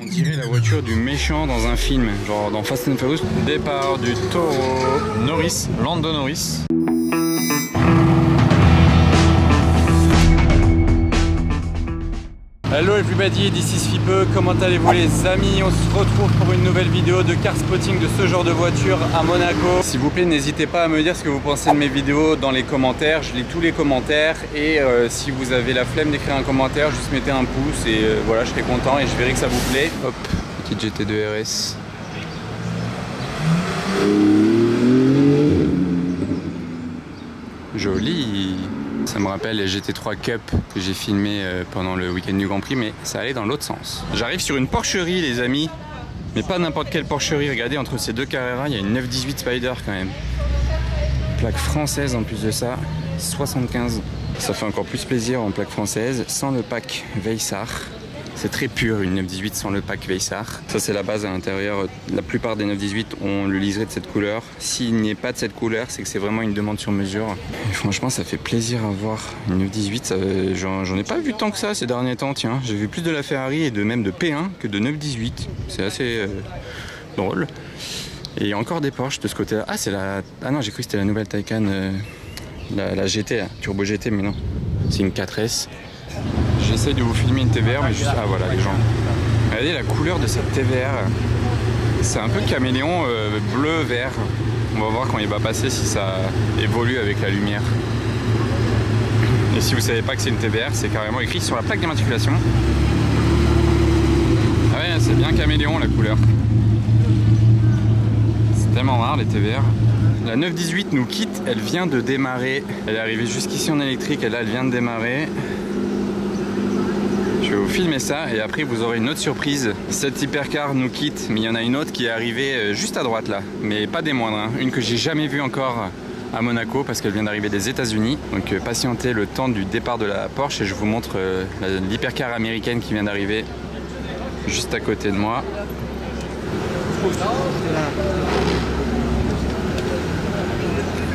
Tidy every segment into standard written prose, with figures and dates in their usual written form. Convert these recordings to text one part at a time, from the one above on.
On dirait la voiture du méchant dans un film, genre dans Fast and Furious. Départ du taureau. Norris, Lando Norris. Hello everybody, this is Fipe, comment allez-vous les amis? On se retrouve pour une nouvelle vidéo de car spotting de ce genre de voiture à Monaco. S'il vous plaît, n'hésitez pas à me dire ce que vous pensez de mes vidéos dans les commentaires. Je lis tous les commentaires et si vous avez la flemme d'écrire un commentaire, juste mettez un pouce et voilà, je serai content et je verrai que ça vous plaît. Hop, petite GT2 RS. Joli. Ça me rappelle les GT3 Cup que j'ai filmé pendant le week-end du Grand Prix, mais ça allait dans l'autre sens. J'arrive sur une porcherie les amis, mais pas n'importe quelle porcherie. Regardez, entre ces deux Carrera, il y a une 918 Spider quand même. Plaque française en plus de ça, 75. Ça fait encore plus plaisir en plaque française, sans le pack Veissar. C'est très pur une 918 sans le pack Veissar. Ça c'est la base à l'intérieur. La plupart des 918 ont le liseré de cette couleur. S'il n'y est pas de cette couleur, c'est que c'est vraiment une demande sur mesure. Et franchement, ça fait plaisir à voir. Une 918, j'en ai pas vu tant que ça ces derniers temps. Tiens, j'ai vu plus de la Ferrari et même de P1 que de 918. C'est assez drôle. Et il y a encore des Porsche de ce côté-là. Ah, c'est la. Ah non, j'ai cru que c'était la nouvelle Taycan, la GT, là, Turbo GT, mais non. C'est une 4S. J'essaye de vous filmer une TVR, mais juste... Ah voilà les gens. Regardez la couleur de cette TVR. C'est un peu caméléon bleu-vert. On va voir quand il va passer si ça évolue avec la lumière. Et si vous savez pas que c'est une TVR, c'est carrément écrit sur la plaque d'immatriculation. Ah ouais, c'est bien caméléon la couleur. C'est tellement rare les TVR. La 918 nous quitte, elle vient de démarrer. Elle est arrivée jusqu'ici en électrique et là elle vient de démarrer. Je vais vous filmer ça et après vous aurez une autre surprise. Cette hypercar nous quitte, mais il y en a une autre qui est arrivée juste à droite là, mais pas des moindres, hein. Une que j'ai jamais vue encore à Monaco parce qu'elle vient d'arriver des États-Unis. Donc patientez le temps du départ de la Porsche et je vous montre l'hypercar américaine qui vient d'arriver juste à côté de moi.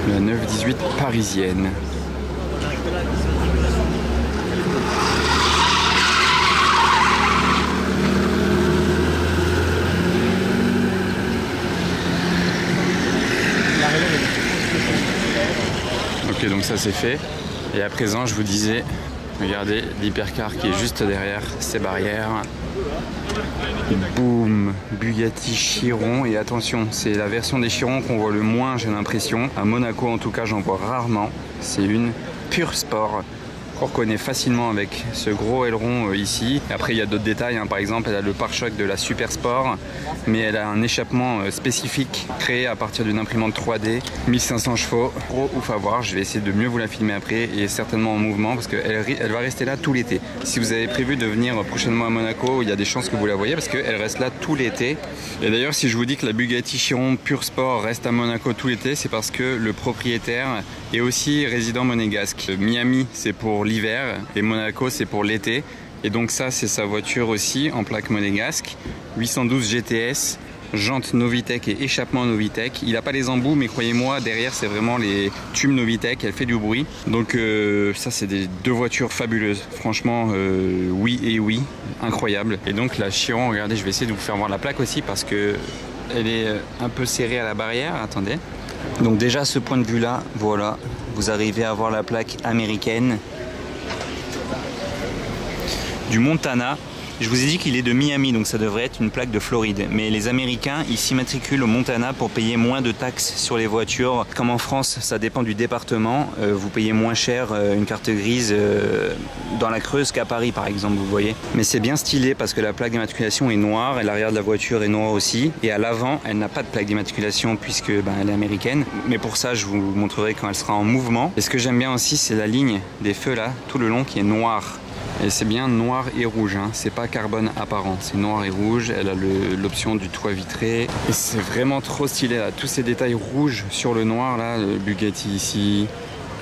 La 918 parisienne. Ok, donc ça c'est fait. Et à présent, je vous disais, regardez l'hypercar qui est juste derrière ces barrières. Boum, Bugatti Chiron. Et attention, c'est la version des Chiron qu'on voit le moins, j'ai l'impression. À Monaco, en tout cas, j'en vois rarement. C'est une pure sport. On reconnaît facilement avec ce gros aileron ici. Après il y a d'autres détails, hein. Par exemple elle a le pare-choc de la Super Sport, mais elle a un échappement spécifique créé à partir d'une imprimante 3D, 1500 chevaux, gros ouf à voir. Je vais essayer de mieux vous la filmer après et certainement en mouvement parce qu'elle va rester là tout l'été. Si vous avez prévu de venir prochainement à Monaco, il y a des chances que vous la voyez parce qu'elle reste là tout l'été. Et d'ailleurs si je vous dis que la Bugatti Chiron Pure Sport reste à Monaco tout l'été, c'est parce que le propriétaire est aussi résident monégasque. Miami c'est pour l'hiver et Monaco c'est pour l'été, et donc ça c'est sa voiture aussi en plaque monégasque, 812 GTS, jantes Novitec et échappement Novitec. Il n'a pas les embouts mais croyez-moi derrière c'est vraiment les tubes Novitec, elle fait du bruit. Donc ça c'est deux voitures fabuleuses, franchement oui et oui, incroyable. Et donc la Chiron, regardez, je vais essayer de vous faire voir la plaque aussi parce que elle est un peu serrée à la barrière, attendez. Donc déjà ce point de vue là, voilà, vous arrivez à voir la plaque américaine du Montana. Je vous ai dit qu'il est de Miami, donc ça devrait être une plaque de Floride. Mais les Américains, ils s'immatriculent au Montana pour payer moins de taxes sur les voitures. Comme en France, ça dépend du département. Vous payez moins cher une carte grise dans la Creuse qu'à Paris, par exemple, vous voyez. Mais c'est bien stylé parce que la plaque d'immatriculation est noire et l'arrière de la voiture est noir aussi. Et à l'avant, elle n'a pas de plaque d'immatriculation puisque elle est américaine. Mais pour ça, je vous montrerai quand elle sera en mouvement. Et ce que j'aime bien aussi, c'est la ligne des feux là, tout le long qui est noire. Et c'est bien noir et rouge, hein. C'est pas carbone apparent, c'est noir et rouge. Elle a l'option du toit vitré. Et c'est vraiment trop stylé là. Tous ces détails rouges sur le noir là, le Bugatti ici,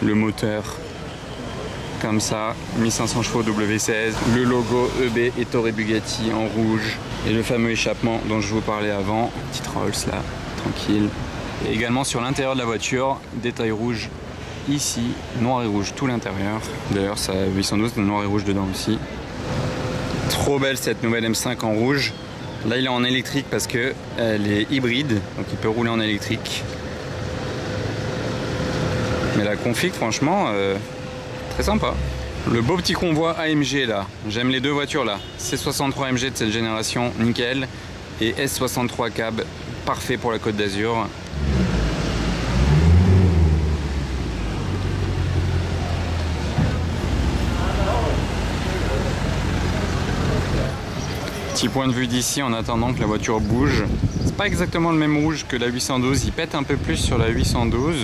le moteur, comme ça, 1500 chevaux W16, le logo EB et Ettore Bugatti en rouge, et le fameux échappement dont je vous parlais avant, petite Rolls là, tranquille. Et également sur l'intérieur de la voiture, détail rouge ici, noir et rouge tout l'intérieur. D'ailleurs ça a 812 de noir et rouge dedans aussi. Trop belle cette nouvelle M5 en rouge. Là il est en électrique parce que elle est hybride, donc il peut rouler en électrique. Mais la config franchement très sympa. Le beau petit convoi AMG là, j'aime les deux voitures là. C63 AMG de cette génération, nickel. Et S63 cab, parfait pour la Côte d'Azur. Petit point de vue d'ici en attendant que la voiture bouge. C'est pas exactement le même rouge que la 812, il pète un peu plus sur la 812.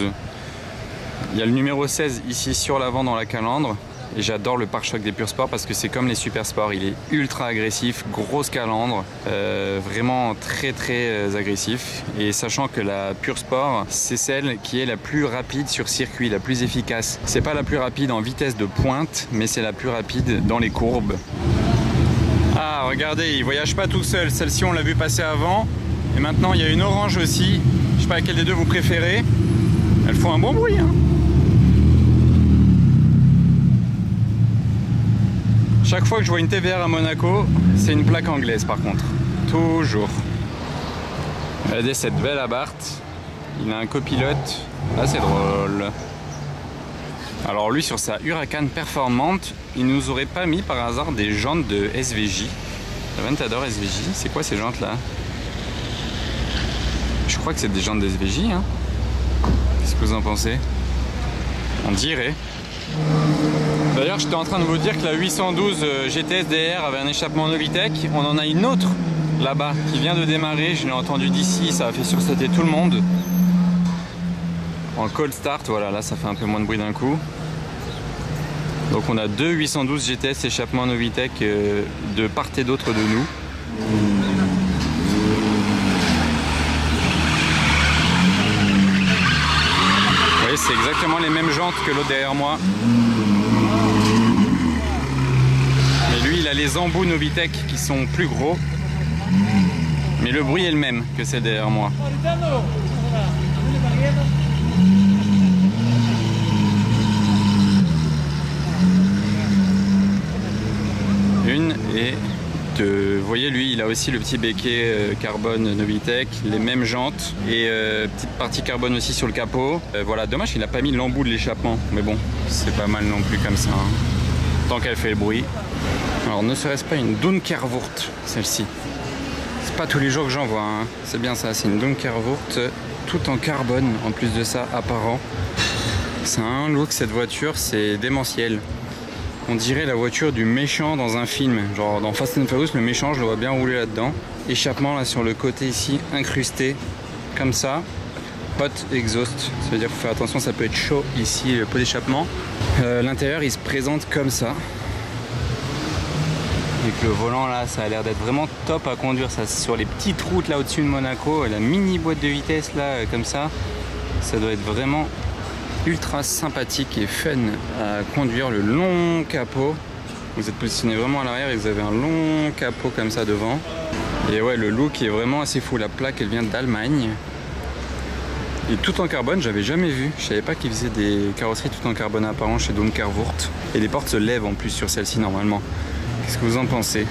Il y a le numéro 16 ici sur l'avant dans la calandre. Et j'adore le pare-choc des Pur Sport parce que c'est comme les Super Sport, il est ultra agressif, grosse calandre, vraiment très agressif. Et sachant que la Pur Sport, c'est celle qui est la plus rapide sur circuit, la plus efficace. C'est pas la plus rapide en vitesse de pointe, mais c'est la plus rapide dans les courbes. Ah, regardez, il voyage pas tout seul. Celle-ci, on l'a vu passer avant. Et maintenant, il y a une orange aussi. Je sais pas laquelle des deux vous préférez. Elles font un bon bruit, hein. Chaque fois que je vois une TVR à Monaco, c'est une plaque anglaise par contre. Toujours. Regardez cette belle Abarth. Il a un copilote. Ah, c'est drôle. Alors lui, sur sa Huracan performante, il nous aurait pas mis par hasard des jantes de SVJ. Aventador SVJ, c'est quoi ces jantes là? Je crois que c'est des jantes de SVJ, hein. Qu'est-ce que vous en pensez? On dirait. D'ailleurs, j'étais en train de vous dire que la 812 GTS DR avait un échappement Novitec. On en a une autre là-bas qui vient de démarrer. Je l'ai entendu d'ici, ça a fait sursauter tout le monde. En cold start, voilà, là ça fait un peu moins de bruit d'un coup. Donc on a deux 812 GTS échappement Novitec de part et d'autre de nous. Vous voyez, c'est exactement les mêmes jantes que l'autre derrière moi. Mais lui, il a les embouts Novitec qui sont plus gros. Mais le bruit est le même que celle derrière moi. Une et deux. Vous voyez, lui, il a aussi le petit béquet carbone Novitec, les mêmes jantes et petite partie carbone aussi sur le capot. Voilà, dommage qu'il n'a pas mis l'embout de l'échappement, mais bon, c'est pas mal non plus comme ça, hein. Tant qu'elle fait le bruit. Alors, ne serait-ce pas une Dunkerwurth, celle-ci? C'est pas tous les jours que j'en vois, hein. C'est bien ça, c'est une Dunkerwurth tout en carbone, en plus de ça, apparent. C'est un look, cette voiture, c'est démentiel. On dirait la voiture du méchant dans un film. Genre dans Fast and Furious, le méchant, je le vois bien rouler là-dedans. Échappement là sur le côté ici, incrusté, comme ça. Hot exhaust, ça veut dire qu'il faut faire attention, ça peut être chaud ici, le pot d'échappement. L'intérieur, il se présente comme ça. Avec le volant là, ça a l'air d'être vraiment top à conduire. Ça, sur les petites routes là au-dessus de Monaco, la mini boîte de vitesse là, comme ça, ça doit être vraiment ultra sympathique et fun à conduire. Le long capot, vous êtes positionné vraiment à l'arrière et vous avez un long capot comme ça devant. Et ouais, le look est vraiment assez fou. La plaque, elle vient d'Allemagne et tout en carbone. J'avais jamais vu, je savais pas qu'ils faisaient des carrosseries tout en carbone apparent chez Dunkerwurth. Et les portes se lèvent en plus sur celle-ci normalement. Qu'est-ce que vous en pensez?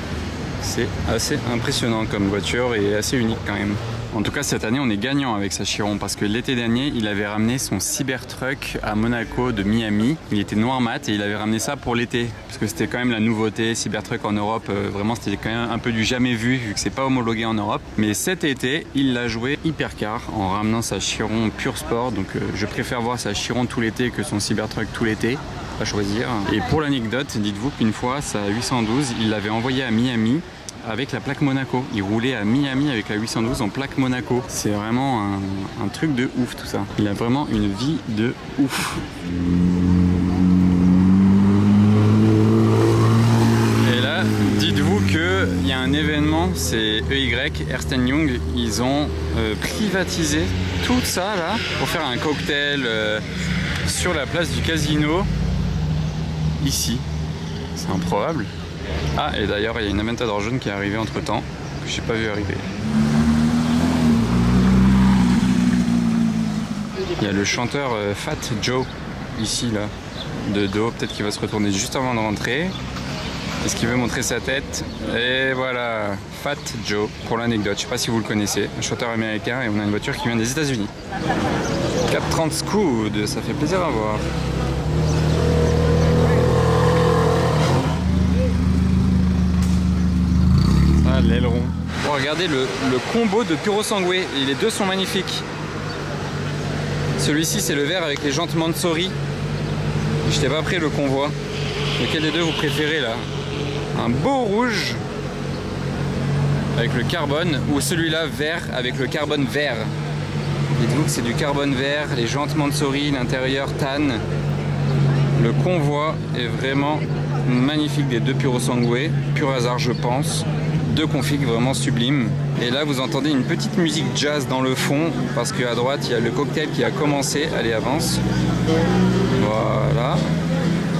C'est assez impressionnant comme voiture et assez unique quand même. En tout cas, cette année, on est gagnant avec sa Chiron parce que l'été dernier, il avait ramené son Cybertruck à Monaco de Miami. Il était noir mat et il avait ramené ça pour l'été parce que c'était quand même la nouveauté. Cybertruck en Europe, vraiment, c'était quand même un peu du jamais vu vu que c'est pas homologué en Europe. Mais cet été, il l'a joué hypercar en ramenant sa Chiron Pur Sport. Donc, je préfère voir sa Chiron tout l'été que son Cybertruck tout l'été. À choisir. Et pour l'anecdote, dites-vous qu'une fois, sa 812, il l'avait envoyé à Miami avec la plaque Monaco. Il roulait à Miami avec la 812 en plaque Monaco. C'est vraiment un truc de ouf tout ça. Il a vraiment une vie de ouf. Et là, dites-vous qu'il y a un événement, c'est EY, Ernst & Young, ils ont privatisé tout ça là pour faire un cocktail sur la place du casino. Ici, c'est improbable. Ah, et d'ailleurs, il y a une Aventador jaune qui est arrivée entre temps, que j'ai pas vu arriver. Il y a le chanteur Fat Joe, ici, là, de dos. Peut-être qu'il va se retourner juste avant de rentrer. Est-ce qu'il veut montrer sa tête? Et voilà, Fat Joe, pour l'anecdote. Je sais pas si vous le connaissez, un chanteur américain, et on a une voiture qui vient des États-Unis. 430 Scoot, ça fait plaisir à voir. Ah, l'aileron. Bon, regardez le combo de Puro Sangue, les deux sont magnifiques. Celui-ci, c'est le vert avec les jantes Mansory. Je t'ai pas pris le convoi. Lequel des deux vous préférez là? Un beau rouge avec le carbone ou celui-là vert avec le carbone vert. Dites-vous que c'est du carbone vert, les jantes Mansory, l'intérieur tan. Le convoi est vraiment magnifique des deux Puro Sangue, pur hasard je pense. Deux configs vraiment sublimes. Et là vous entendez une petite musique jazz dans le fond parce qu'à droite il y a le cocktail qui a commencé. Allez, avance. Voilà.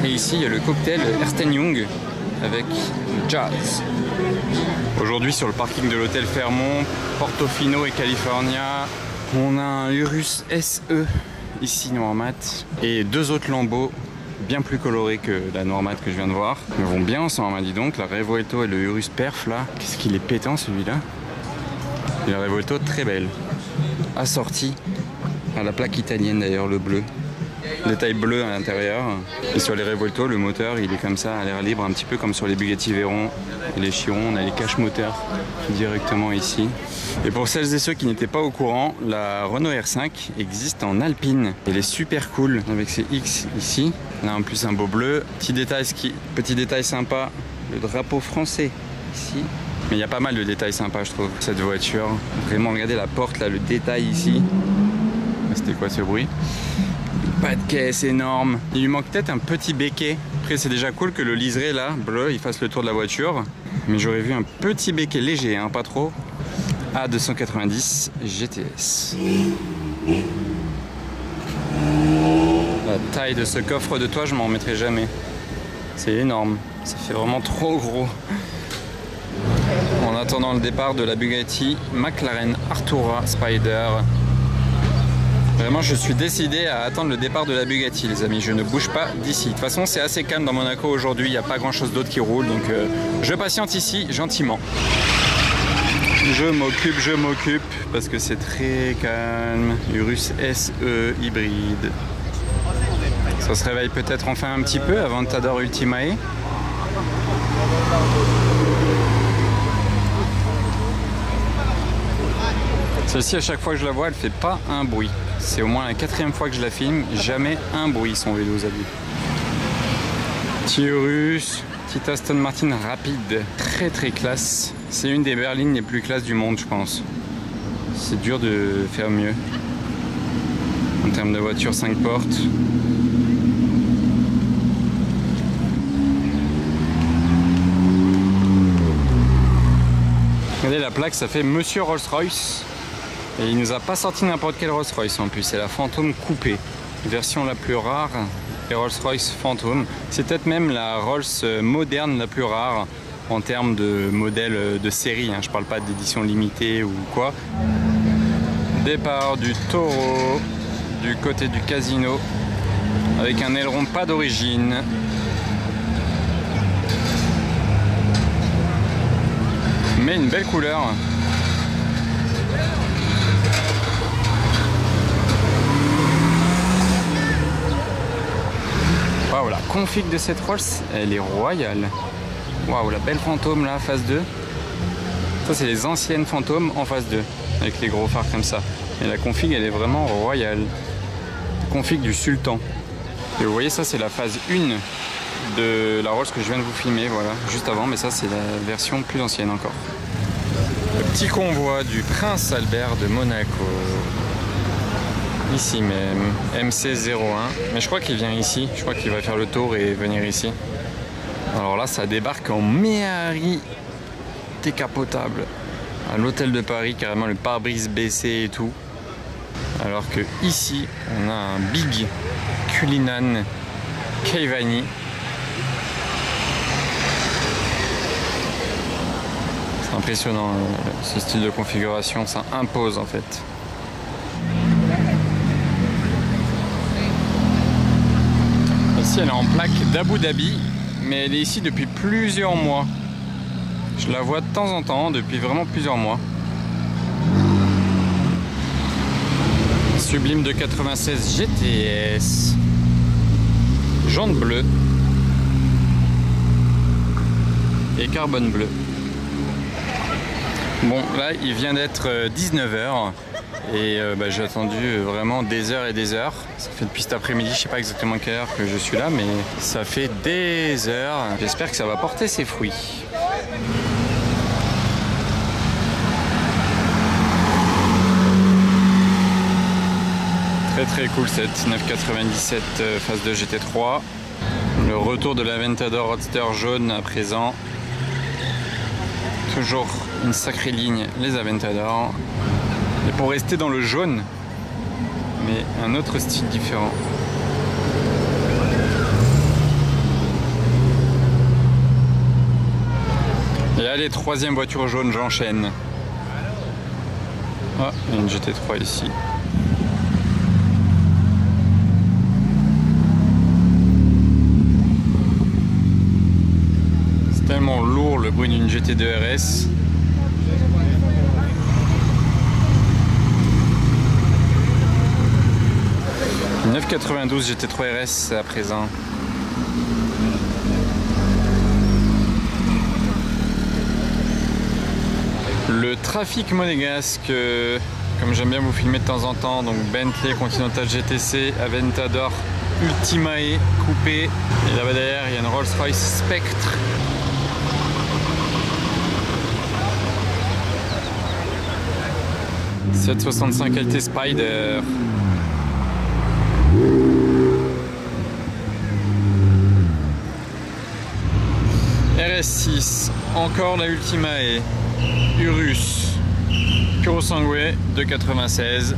Et ici il y a le cocktail Ernst & Young avec jazz. Aujourd'hui sur le parking de l'hôtel Fairmont, Portofino et California, on a un Urus SE ici noir mat et deux autres Lambeaux bien plus colorés que la noir mat que je viens de voir. Ils vont bien ensemble, dis donc, la Revuelto et le Urus Perf là. Qu'est-ce qu'il est pétant celui-là. Et la Revuelto très belle. Assortie à la plaque italienne d'ailleurs, le bleu. Détail bleu à l'intérieur. Et sur les Revuelto, le moteur il est comme ça à l'air libre, un petit peu comme sur les Bugatti Veyron et les Chiron. On a les caches moteurs directement ici. Et pour celles et ceux qui n'étaient pas au courant, la Renault R5 existe en alpine. Elle est super cool avec ses X ici. Là en plus un beau bleu. Petit détail sympa, le drapeau français ici. Mais il y a pas mal de détails sympas je trouve. Cette voiture, vraiment regardez la porte là, le détail ici. C'était quoi ce bruit? Pas de caisse énorme. Il lui manque peut-être un petit béquet. Après c'est déjà cool que le liseré là, bleu, il fasse le tour de la voiture. Mais j'aurais vu un petit béquet léger, hein, pas trop. A290 GTS. La taille de ce coffre de toit, je m'en remettrai jamais. C'est énorme. Ça fait vraiment trop gros. En attendant le départ de la Bugatti McLaren Artura Spider. Vraiment, je suis décidé à attendre le départ de la Bugatti, les amis. Je ne bouge pas d'ici. De toute façon, c'est assez calme dans Monaco aujourd'hui. Il n'y a pas grand-chose d'autre qui roule. Donc, je patiente ici, gentiment. Je m'occupe, parce que c'est très calme. Urus SE hybride. Ça se réveille peut-être enfin un petit peu avant Tador Ultimae. Celle-ci, à chaque fois que je la vois, elle fait pas un bruit. C'est au moins la 4e fois que je la filme, jamais un bruit son vélo, vous avez vu. Petit Urus, petit Aston Martin rapide, très très classe. C'est une des berlines les plus classes du monde, je pense. C'est dur de faire mieux. En termes de voiture 5 portes. Regardez la plaque, ça fait Monsieur Rolls-Royce. Et il nous a pas sorti n'importe quel Rolls-Royce en plus, c'est la Phantom coupée. Version la plus rare, les Rolls-Royce Phantom. C'est peut-être même la Rolls moderne la plus rare en termes de modèle de série. Hein. Je parle pas d'édition limitée ou quoi. Départ du Taureau, du côté du casino, avec un aileron pas d'origine. Mais une belle couleur. Waouh, la config de cette Rolls, elle est royale. Waouh, la belle fantôme là, phase 2. Ça, c'est les anciennes fantômes en phase 2, avec les gros phares comme ça. Et la config, elle est vraiment royale. Config du Sultan. Et vous voyez, ça, c'est la phase 1 de la Rolls que je viens de vous filmer, voilà, juste avant. Mais ça, c'est la version plus ancienne encore. Le petit convoi du Prince Albert de Monaco. Ici même, MC01, mais je crois qu'il vient ici, je crois qu'il va faire le tour et venir ici. Alors là, ça débarque en Méhari décapotable à l'hôtel de Paris, carrément le pare-brise baissé et tout. Alors que ici, on a un Big Cullinan Caivani. C'est impressionnant, ce style de configuration, ça impose en fait. Ici, elle est en plaque d'Abu Dhabi, mais elle est ici depuis plusieurs mois. Je la vois de temps en temps, depuis vraiment plusieurs mois. Sublime de 96 GTS. Jaune bleu. Et carbone bleu. Bon, là, il vient d'être 19h. Et j'ai attendu vraiment des heures et des heures. Ça fait depuis cet après-midi, je sais pas exactement quelle heure que je suis là, mais ça fait des heures. J'espère que ça va porter ses fruits. Très très cool cette 997 phase 2 GT3. Le retour de l'Aventador Roadster jaune à présent. Toujours une sacrée ligne, les Aventador. Et pour rester dans le jaune, mais un autre style différent. Et allez, troisième voiture jaune, j'enchaîne. Ah, il y a une GT3 ici. C'est tellement lourd le bruit d'une GT2 RS. « 992 GT3 RS à présent. Le trafic monégasque, comme j'aime bien vous filmer de temps en temps, donc Bentley Continental GTC, Aventador Ultimae coupé. Et là-bas derrière, il y a une Rolls-Royce Spectre. « 765 LT Spider. RS6, encore la Ultimae, Urus, Puro Sangue de 96.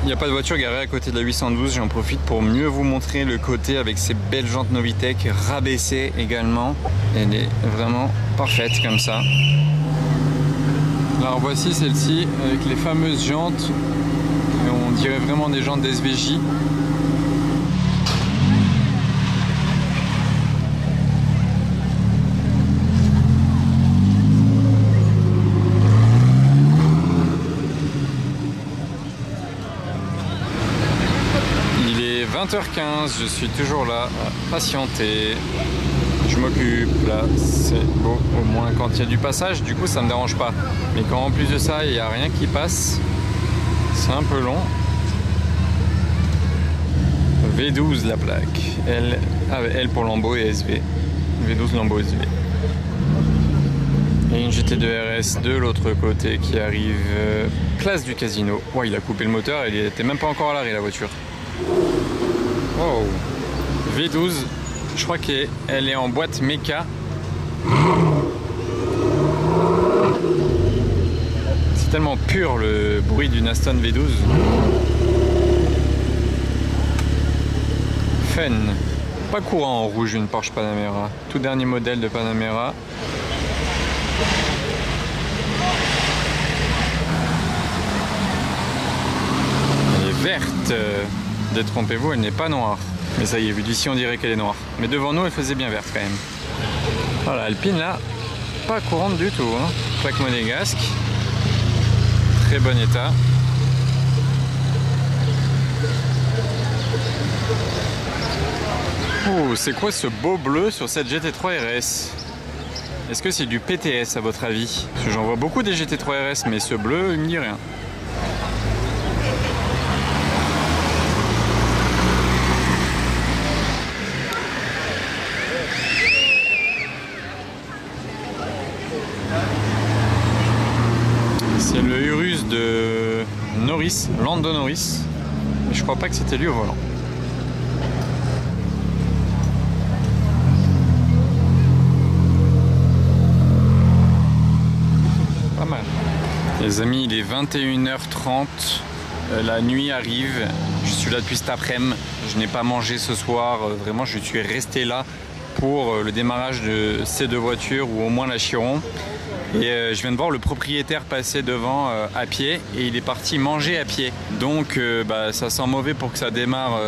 Il n'y a pas de voiture garée à côté de la 812, j'en profite pour mieux vous montrer le côté avec ses belles jantes Novitec rabaissées également. Elle est vraiment parfaite comme ça. Alors voici celle-ci avec les fameuses jantes, on dirait vraiment des jantes d'SVJ. Il est 20h15, je suis toujours là à patienter. Je m'occupe, là c'est beau, au moins quand il y a du passage, du coup ça me dérange pas. Mais quand en plus de ça il n'y a rien qui passe, c'est un peu long. V12 la plaque, L pour Lambo et SV. V12 Lambo SV. Et une GT2 RS de l'autre côté qui arrive place du casino. Ouais, il a coupé le moteur, il était même pas encore à l'arrêt la voiture. Wow. V12. Je crois qu'elle est en boîte méca. C'est tellement pur le bruit d'une Aston V12. Fun. Pas courant en rouge une Porsche Panamera. Tout dernier modèle de Panamera. Elle est verte. Détrompez-vous, elle n'est pas noire. Mais ça y est, vu d'ici on dirait qu'elle est noire. Mais devant nous elle faisait bien verte quand même. Voilà, Alpine là, pas courante du tout. Hein. Plaque monégasque. Très bon état. Oh, c'est quoi ce beau bleu sur cette GT3 RS? Est-ce que c'est du PTS à votre avis? Parce que j'en vois beaucoup des GT3 RS, mais ce bleu il me dit rien. C'est le Urus de Norris, Lando Norris, mais je crois pas que c'était lui au volant. Pas mal. Les amis, il est 21h30, la nuit arrive, je suis là depuis cet après-midi, je n'ai pas mangé ce soir, vraiment je suis resté là pour le démarrage de ces deux voitures ou au moins la Chiron. Et je viens de voir le propriétaire passer devant à pied et il est parti manger à pied. Donc ça sent mauvais pour que ça démarre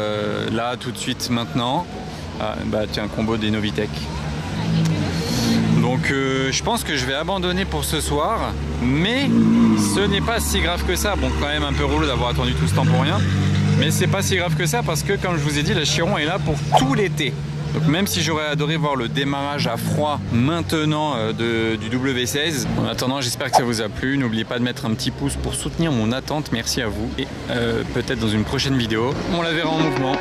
là tout de suite maintenant. Ah, bah tiens, combo des Novitec. Donc je pense que je vais abandonner pour ce soir, mais ce n'est pas si grave que ça. Bon, quand même un peu relou d'avoir attendu tout ce temps pour rien, mais c'est pas si grave que ça parce que, comme je vous ai dit, la Chiron est là pour tout l'été. Donc même si j'aurais adoré voir le démarrage à froid maintenant du W16, en attendant, j'espère que ça vous a plu. N'oubliez pas de mettre un petit pouce pour soutenir mon attente, merci à vous. Et peut-être dans une prochaine vidéo, on la verra en mouvement.